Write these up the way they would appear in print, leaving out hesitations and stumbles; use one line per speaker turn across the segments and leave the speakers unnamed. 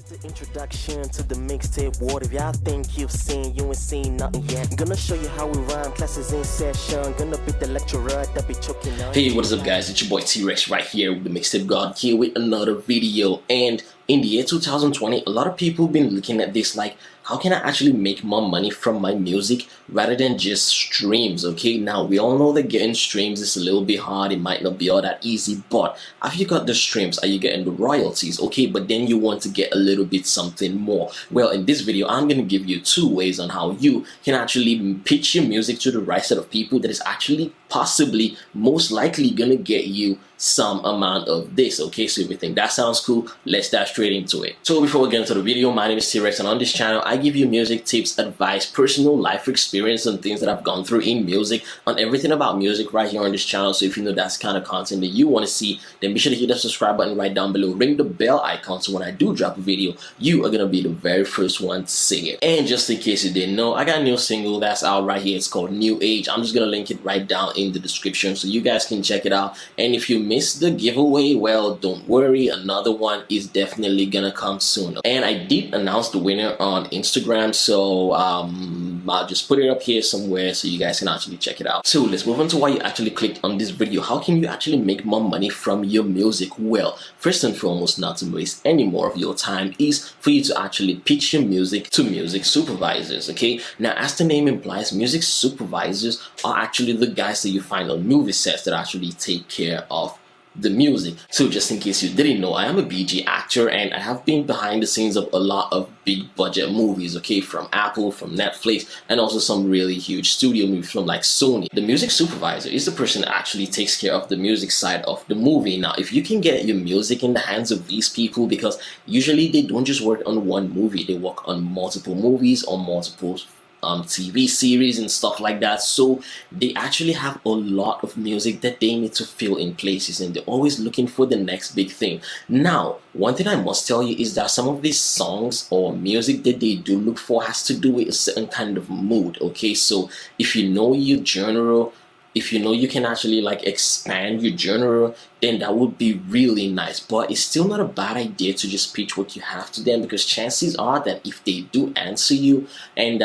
is the introduction to the mixtape world. If y'all think you've seen, you ain't seen nothing yet. Gonna show you how we rhyme, classes in session. Gonna be the lecturer that be choking on.
Hey, what is up guys, it's your boy Terex right here with the Mixtape God here with another video. And in the year 2020, a lot of people been looking at this like, how can I actually make more money from my music rather than just streams? Okay, now we all know that getting streams is a little bit hard. It might not be all that easy, but after you got the streams, are you getting the royalties? Okay, but then you want to get a little bit something more. Well, in this video, I'm going to give you 2 ways on how you can actually pitch your music to the right set of people that is actually possibly most likely going to get you some amount of this. Okay, so if you think that sounds cool, let's dive straight into it. So before we get into the video, my name is Terex, and on this channel I give you music tips, advice, personal life experience, and things that I've gone through in music, on everything about music right here on this channel. So if you know that's the kind of content that you want to see, then be sure to hit the subscribe button right down below, ring the bell icon, so when I do drop a video, you are gonna be the very first one to see it. And just in case you didn't know, I got a new single that's out right here. It's called New Age. I'm just gonna link it right down in the description so you guys can check it out. And if you missed the giveaway, well, don't worry, another one is definitely gonna come soon. And I did announce the winner on Instagram, so I'll just put it up here somewhere so you guys can actually check it out. So let's move on to why you actually clicked on this video. How can you actually make more money from your music? Well, first and foremost, not to waste any more of your time, is for you to actually pitch your music to music supervisors. Okay, now as the name implies, music supervisors are actually the guys that you find on movie sets that actually take care of the music. So just in case you didn't know, I am a BG actor and I have been behind the scenes of a lot of big budget movies, okay, from Apple, from Netflix, and also some really huge studio movies from like Sony. The music supervisor is the person that actually takes care of the music side of the movie. Now, if you can get your music in the hands of these people, because usually they don't just work on one movie, they work on multiple movies or multiple TV series and stuff like that, so they actually have a lot of music that they need to fill in places, and they're always looking for the next big thing. Now, one thing I must tell you is that some of these songs or music that they do look for has to do with a certain kind of mood. Okay, so if you know your genre, if you know you can actually like expand your genre, then that would be really nice. But it's still not a bad idea to just pitch what you have to them, because chances are that if they do answer you, and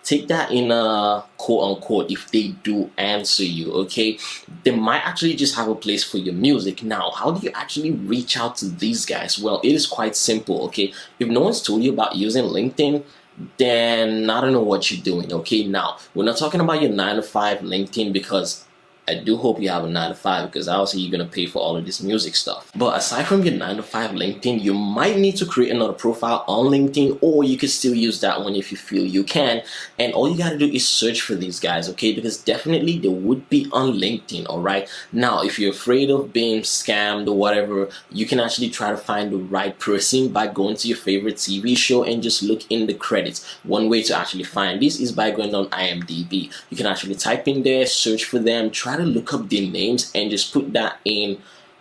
take that in a quote-unquote, if they do answer you, okay, they might actually just have a place for your music. Now, how do you actually reach out to these guys? Well, it is quite simple, okay? If no one's told you about using LinkedIn, then I don't know what you're doing, okay? Now, we're not talking about your 9-to-5 LinkedIn, because I do hope you have a 9-to-5, because obviously you're gonna pay for all of this music stuff. But aside from your 9-to-5 LinkedIn, you might need to create another profile on LinkedIn, or you can still use that one if you feel you can. And all you gotta do is search for these guys, okay? Because definitely they would be on LinkedIn, alright? Now, if you're afraid of being scammed or whatever, you can actually try to find the right person by going to your favorite TV show and just look in the credits. One way to actually find this is by going on IMDb. You can actually type in there, search for them, try to look up their names and just put that in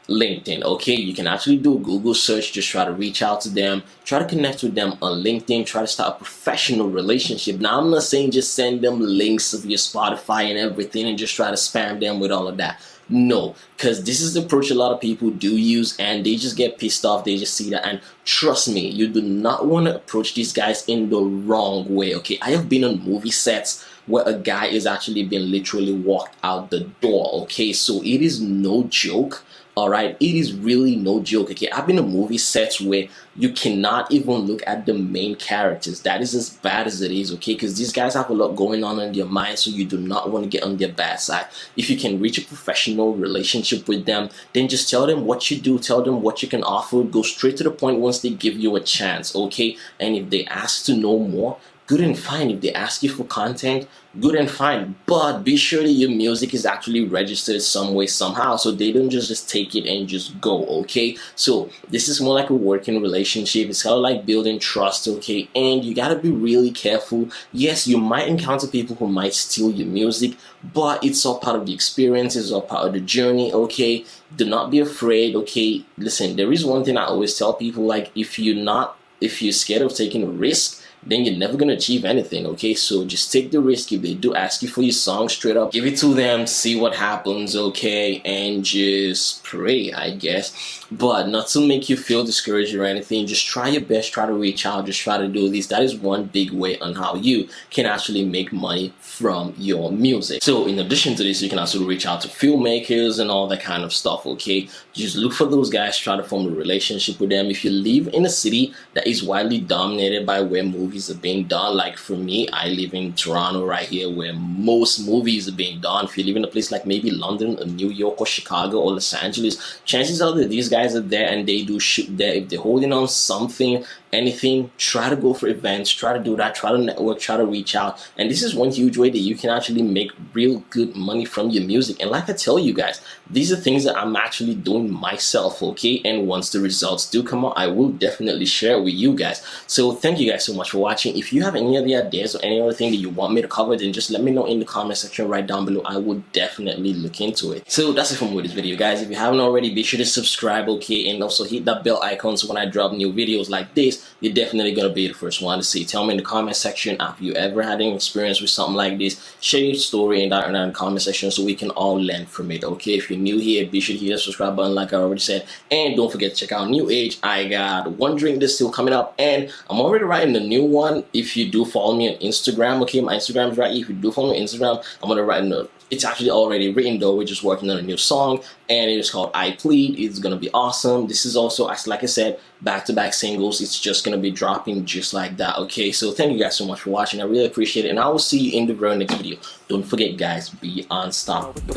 LinkedIn. Okay, you can actually do a Google search, just try to reach out to them, try to connect with them on LinkedIn, try to start a professional relationship. Now, I'm not saying just send them links of your Spotify and everything and just try to spam them with all of that. No, because this is the approach a lot of people do use, and they just get pissed off. They just see that, and trust me, you do not want to approach these guys in the wrong way. Okay, I have been on movie sets where a guy is actually been literally walked out the door. Okay, so it is no joke. Alright, it is really no joke. Okay, I've been in movie sets where you cannot even look at the main characters. That is as bad as it is, okay? Because these guys have a lot going on in their mind, so you do not want to get on their bad side. If you can reach a professional relationship with them, then just tell them what you do, tell them what you can offer, go straight to the point once they give you a chance, okay? And if they ask to know more, good and fine. If they ask you for content, good and fine. But be sure that your music is actually registered some way, somehow, so they don't just take it and just go, okay? So this is more like a working relationship. It's kind of like building trust, okay? And you gotta be really careful. Yes, you might encounter people who might steal your music, but it's all part of the experience. It's all part of the journey, okay? Do not be afraid, okay? Listen, there is one thing I always tell people, like, if you're scared of taking a risk, then you're never gonna achieve anything. Okay, so just take the risk. If they do ask you for your song, straight up give it to them, see what happens, okay, and just pray, I guess. But not to make you feel discouraged or anything, just try your best, try to reach out, just try to do this. That is one big way on how you can actually make money from your music. So in addition to this, you can also reach out to filmmakers and all that kind of stuff, okay? Just look for those guys, try to form a relationship with them. If you live in a city that is widely dominated by where movies are being done, like for me, I live in Toronto right here where most movies are being done. If you live in a place like maybe London or New York or Chicago or Los Angeles, chances are that these guys are there and they do shoot there. If they're holding on something, anything, try to go for events, try to do that, try to network, try to reach out. And this is one huge way that you can actually make real good money from your music. And like I tell you guys, these are things that I'm actually doing myself, okay? And once the results do come out, I will definitely share with you guys. So thank you guys so much for watching. If you have any other ideas or any other thing that you want me to cover, then just let me know in the comment section right down below. I will definitely look into it. So that's it for me with this video, guys. If you haven't already, be sure to subscribe, okay? And also hit that bell icon so when I drop new videos like this, you're definitely gonna be the first one to see. Tell me in the comment section, have you ever had any experience with something like this? Share your story in the comment section so we can all learn from it, okay? If you're new here, be sure to hit the subscribe button like I already said, and don't forget to check out New Age. I got one drink that's still coming up, and I'm already writing a new one. If you do follow me on Instagram, okay, my Instagram is right here. If you do follow me on Instagram, I'm gonna write a it's actually already written though. We're just working on a new song and it is called I Plead. It's gonna be awesome. This is also, as like I said, back-to-back singles. It's just gonna be dropping just like that, okay? So thank you guys so much for watching. I really appreciate it, and I will see you in the very next video. Don't forget, guys, be unstoppable.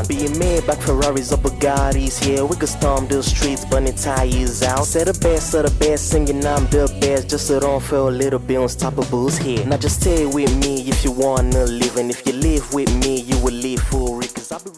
Being made back Ferraris or Bugattis, yeah, we could storm the streets, burning tires out. Say the best, singing I'm the best, just so don't feel a little bit unstoppables here. Now just stay with me if you wanna live, and if you live with me, you will live for it, 'cause I'll be